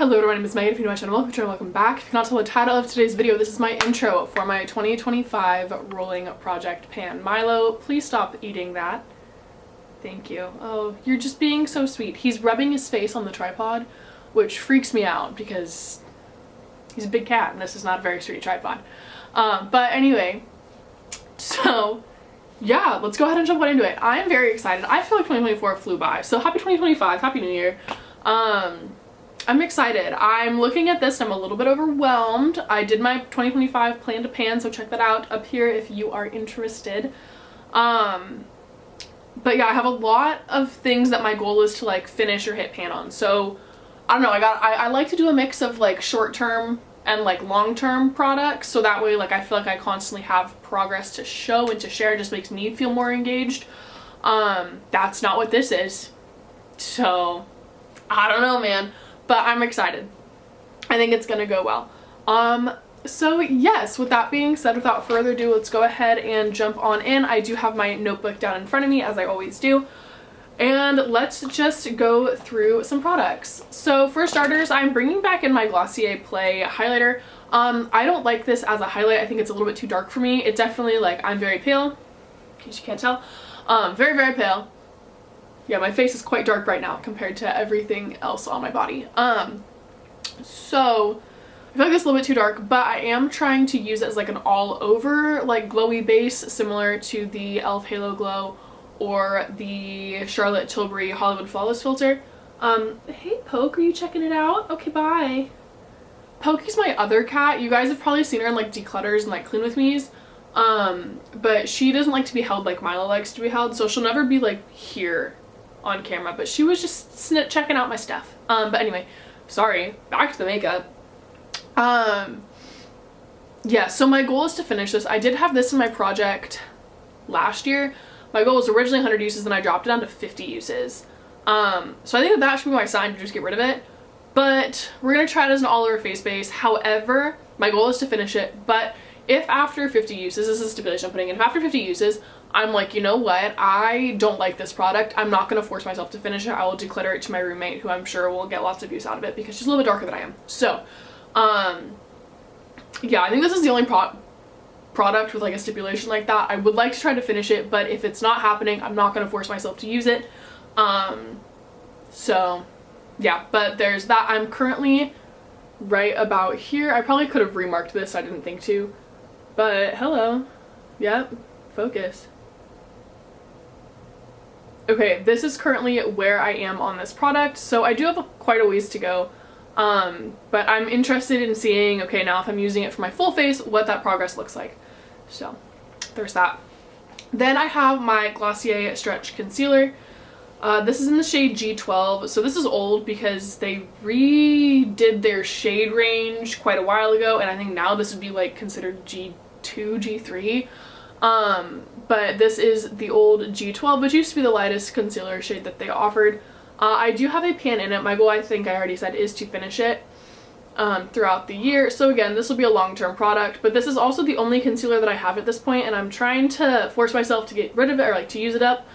Hello everyone, my name is Megan. If you're new to my channel, welcome back. If you cannot tell the title of today's video, this is my intro for my 2025 rolling project pan. Milo, please stop eating that. Thank you. Oh, you're just being so sweet. He's rubbing his face on the tripod, which freaks me out because he's a big cat and this is not a very sweet tripod. But anyway, so yeah, let's go ahead and jump right into it. I am very excited. I feel like 2024 flew by. So happy 2025, happy new year. I'm excited. I'm looking at this and I'm a little bit overwhelmed. I did my 2025 plan to pan, so check that out up here if you are interested. But yeah, I have a lot of things that my goal is to like finish or hit pan on. So I don't know, I like to do a mix of like short-term and like long-term products, so that way like I feel like I constantly have progress to show and to share. It just makes me feel more engaged. That's not what this is, so I don't know, man, but I'm excited. I think it's gonna go well. So yes, with that being said, without further ado, let's go ahead and jump on in. I do have my notebook down in front of me, as I always do, and let's just go through some products. So for starters, I'm bringing back in my Glossier Play highlighter. I don't like this as a highlight. I think it's a little bit too dark for me. It definitely, like, I'm very pale, in case you can't tell. Very, very pale. Yeah, my face is quite dark right now compared to everything else on my body. So I feel like it's a little bit too dark, but I am trying to use it as like an all over like glowy base, similar to the e.l.f. Halo Glow or the Charlotte Tilbury Hollywood Flawless filter. Hey Poke, are you checking it out? Okay, bye. Pokey's my other cat. You guys have probably seen her in like Declutters and like Clean With Me's. But she doesn't like to be held like Milo likes to be held, so she'll never be like here on camera, but she was just checking out my stuff. But anyway, sorry, back to the makeup. Yeah, so my goal is to finish this. I did have this in my project last year. My goal was originally 100 uses, and I dropped it down to 50 uses. So I think that should be my sign to just get rid of it. But we're gonna try it as an all over face base. However, my goal is to finish it, but if after 50 uses, this is stipulation I'm putting in, if after 50 uses, I'm like, you know what, I don't like this product, I'm not going to force myself to finish it. I will declutter it to my roommate, who I'm sure will get lots of use out of it because she's a little bit darker than I am. So, yeah, I think this is the only product with like a stipulation like that. I would like to try to finish it, but if it's not happening, I'm not going to force myself to use it. So, yeah, but there's that. I'm currently right about here. I probably could have remarked this, I didn't think to. But hello. Yep. Focus. Okay, this is currently where I am on this product. So I do have quite a ways to go. But I'm interested in seeing, okay, now if I'm using it for my full face, what that progress looks like. So there's that. Then I have my Glossier Stretch Concealer. This is in the shade G12. So this is old because they redid their shade range quite a while ago, and I think now this would be like considered G2, G3. But this is the old G12, which used to be the lightest concealer shade that they offered. I do have a pan in it. My goal, I think I already said, is to finish it throughout the year. So again, this will be a long-term product, but this is also the only concealer that I have at this point, and I'm trying to force myself to get rid of it, or like to use it up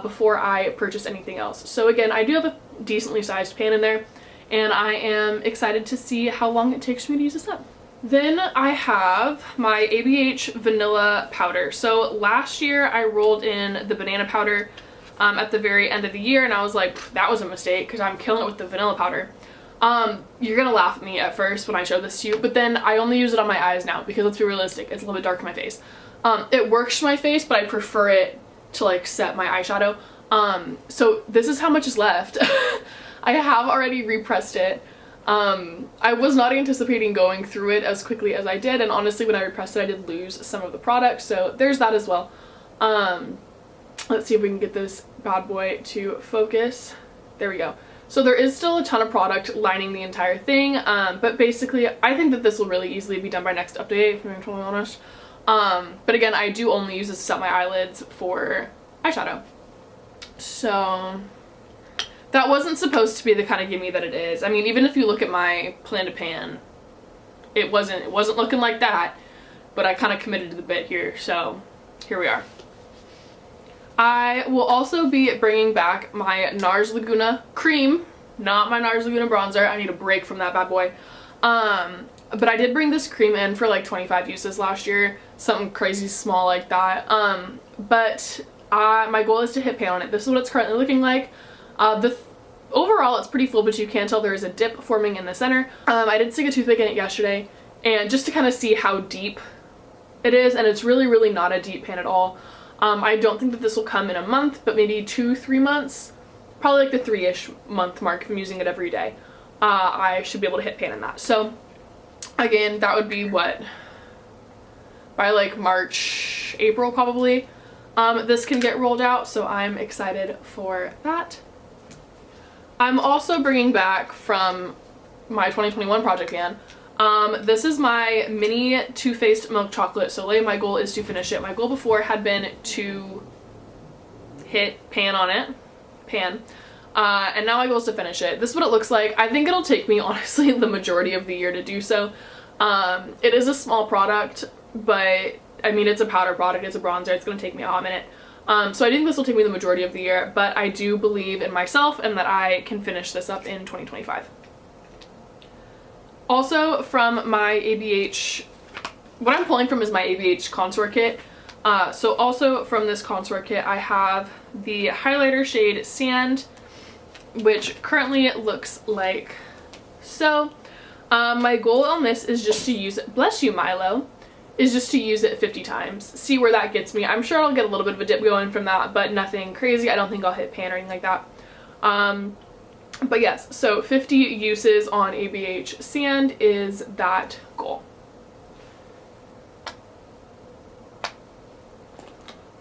before I purchase anything else. So again, I do have a decently sized pan in there, and I am excited to see how long it takes me to use this up. Then I have my ABH Vanilla Powder. So last year I rolled in the banana powder at the very end of the year, and I was like, that was a mistake because I'm killing it with the vanilla powder. You're gonna laugh at me at first when I show this to you, but then I only use it on my eyes now because, let's be realistic, it's a little bit dark in my face. It works for my face, but I prefer it to like set my eyeshadow. So this is how much is left. I have already repressed it. I was not anticipating going through it as quickly as I did, and honestly when I repressed it I did lose some of the product, so there's that as well. Let's see if we can get this bad boy to focus. There we go. So there is still a ton of product lining the entire thing, but basically I think that this will really easily be done by next update, if I'm totally honest. But again, I do only use this to set my eyelids for eyeshadow. So that wasn't supposed to be the kind of gimme that it is. I mean, even if you look at my plan to pan, it wasn't looking like that, but I kind of committed to the bit here, so here we are. I will also be bringing back my NARS Laguna cream Not my NARS Laguna bronzer. I need a break from that bad boy. But I did bring this cream in for like 25 uses last year. Something crazy small like that. But my goal is to hit pan on it. This is what it's currently looking like. Overall, it's pretty full, but you can tell there is a dip forming in the center. I did stick a toothpick in it yesterday, and just to kind of see how deep it is, and it's really, really not a deep pan at all. I don't think that this will come in a month, but maybe 2-3 months. Probably like the 3-ish month mark if I'm using it every day. I should be able to hit pan in that. So, again, that would be what? By like March, April probably. This can get rolled out, so I'm excited for that. I'm also bringing back from my 2021 project pan. This is my mini Too Faced Milk Chocolate Soleil. My goal is to finish it. My goal before had been to hit pan on it. And now my goal is to finish it. This is what it looks like. I think it'll take me, honestly, the majority of the year to do so. It is a small product, but I mean, it's a powder product, it's a bronzer, it's gonna take me a hot minute. So I think this will take me the majority of the year, but I do believe in myself and that I can finish this up in 2025. Also from my ABH, what I'm pulling from is my ABH contour kit. So also from this contour kit, I have the highlighter shade Sand, which currently looks like so. My goal on this is just to use it, bless you Milo, is just to use it 50 times. See where that gets me. I'm sure I'll get a little bit of a dip going from that, but nothing crazy. I don't think I'll hit pan or anything like that. But yes, so 50 uses on ABH Sand is that goal.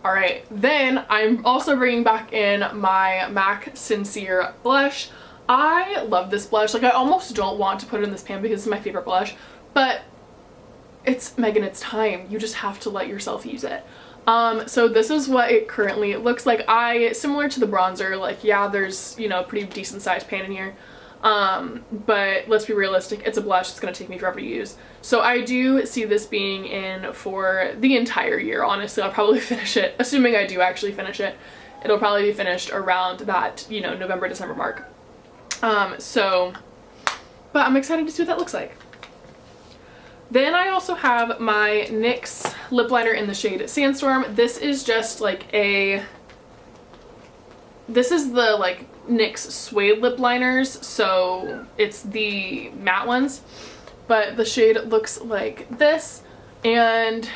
Alright, then I'm also bringing back in my MAC Sincere blush. I love this blush. Like, I almost don't want to put it in this pan because it's my favorite blush, but it's Megan, it's time. You just have to let yourself use it. So this is what it currently looks like. Similar to the bronzer, like, yeah, there's, you know, a pretty decent sized pan in here. But let's be realistic, it's a blush, it's gonna take me forever to use. So I do see this being in for the entire year, honestly. I'll probably finish it, assuming I do actually finish it. It'll probably be finished around that, you know, November, December mark. But I'm excited to see what that looks like. Then I also have my NYX lip liner in the shade Sandstorm. This is just like this is the like NYX suede lip liners, so it's the matte ones, but the shade looks like this, and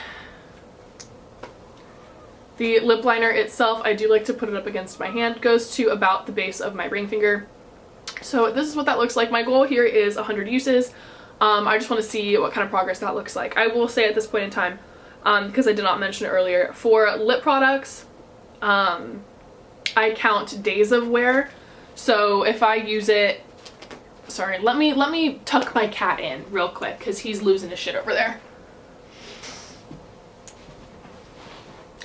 the lip liner itself, I do like to put it up against my hand, goes to about the base of my ring finger. So this is what that looks like. My goal here is 100 uses. I just want to see what kind of progress that looks like. I will say at this point in time, because I did not mention it earlier, for lip products, I count days of wear. So if I use it, sorry, let me tuck my cat in real quick because he's losing his shit over there.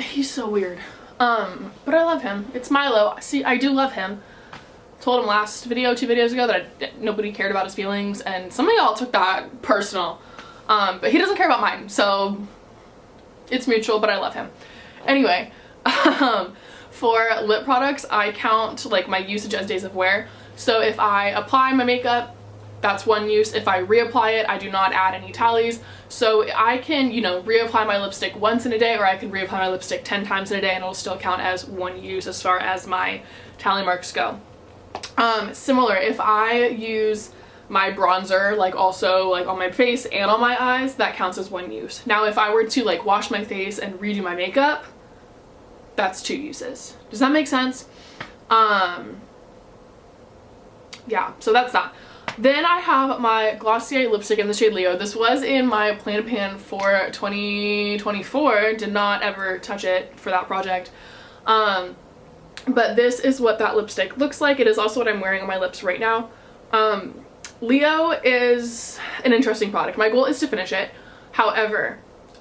He's so weird. But I love him. It's Milo. See, I do love him. Told him last video, 2 videos ago, that nobody cared about his feelings, and some of y'all took that personal. But he doesn't care about mine, so it's mutual, but I love him. Anyway, for lip products, I count like my usage as days of wear. So if I apply my makeup, that's 1 use. If I reapply it, I do not add any tallies. So I can, you know, reapply my lipstick once in a day, or I can reapply my lipstick 10 times in a day, and it'll still count as 1 use as far as my tally marks go. Similar, if I use my bronzer, like also like on my face and on my eyes, that counts as 1 use. Now if I were to like wash my face and redo my makeup, that's 2 uses. Does that make sense? Yeah, so that's that. Then I have my Glossier lipstick in the shade Leo. This was in my plan pan for 2024. Did not ever touch it for that project. But this is what that lipstick looks like. It is also what I'm wearing on my lips right now. Leo is an interesting product. My goal is to finish it. However,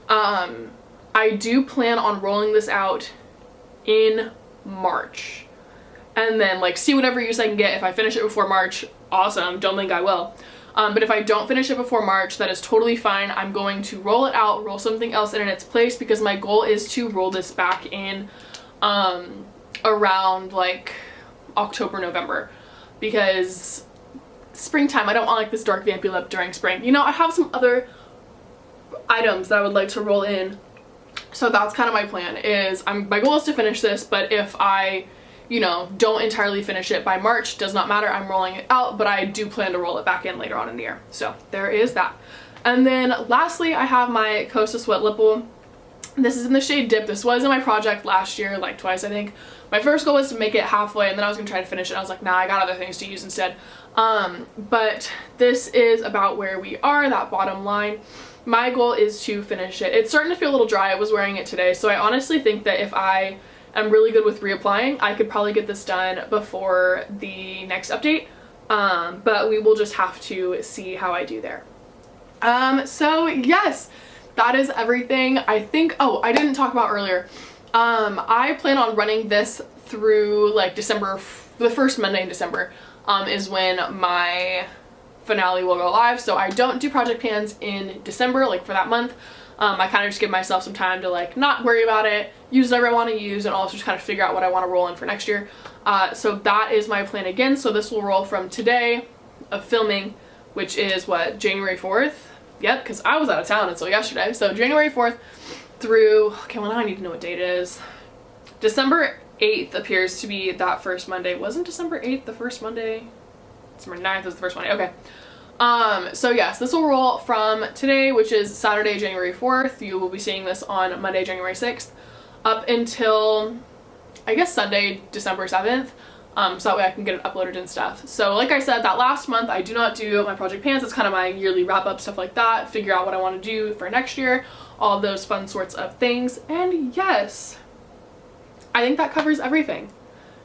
I do plan on rolling this out in March. And then like see whatever use I can get. If I finish it before March, awesome. Don't think I will. But if I don't finish it before March, that is totally fine. I'm going to roll it out, roll something else in its place, because my goal is to roll this back in around like October, November. because springtime, I don't want like this dark vampy lip during spring. You know, I have some other items that I would like to roll in. So that's kind of my plan. Is my goal is to finish this, but if I, you know, don't entirely finish it by March, does not matter, I'm rolling it out, but I do plan to roll it back in later on in the year. So there is that. And then lastly, I have my Costa Sweat Lip Oil. This is in the shade Dip. This was in my project last year, like twice I think. My first goal was to make it halfway, and then I was gonna try to finish it. I was like, nah, I got other things to use instead. But this is about where we are, that bottom line. My goal is to finish it. It's starting to feel a little dry. I was wearing it today, so I honestly think that if I am really good with reapplying, I could probably get this done before the next update. But we will just have to see how I do there. So yes, that is everything. I think, oh, I didn't talk about earlier. I plan on running this through like December, the first Monday in December, is when my finale will go live. So I don't do project pans in December, like for that month. I kind of just give myself some time to like not worry about it, use whatever I want to use, and also just kind of figure out what I want to roll in for next year. So that is my plan again. So this will roll from today of filming, which is what, January 4th? Yep, because I was out of town until yesterday. So January 4th through, okay, well now I need to know what date it is. December 8th appears to be that first Monday. Wasn't December 8th the first Monday? December 9th was the first Monday, okay. So yes, this will roll from today, which is Saturday, January 4th. You will be seeing this on Monday, January 6th, up until, I guess, Sunday, December 7th. So that way I can get it uploaded and stuff. So like I said, that last month I do not do my project pans. It's kind of my yearly wrap up, stuff like that, figure out what I want to do for next year, all those fun sorts of things. And yes, I think that covers everything.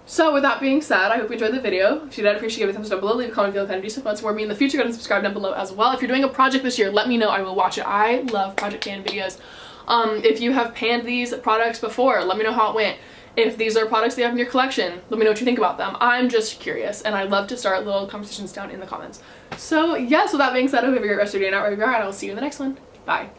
So with that being said, I hope you enjoyed the video. If you did, I appreciate it. Give me a thumbs down below, leave a comment if you want to do some fun support me in the future. Go and subscribe down below as well. If you're doing a project this year, let me know. I will watch it. I love project pan videos. If you have panned these products before, let me know how it went. If these are products that you have in your collection, let me know what you think about them. I'm just curious, and I'd love to start little conversations down in the comments. So yes, with that being said, I hope you have a great rest of your day, night, wherever you are, and I will see you in the next one. Bye.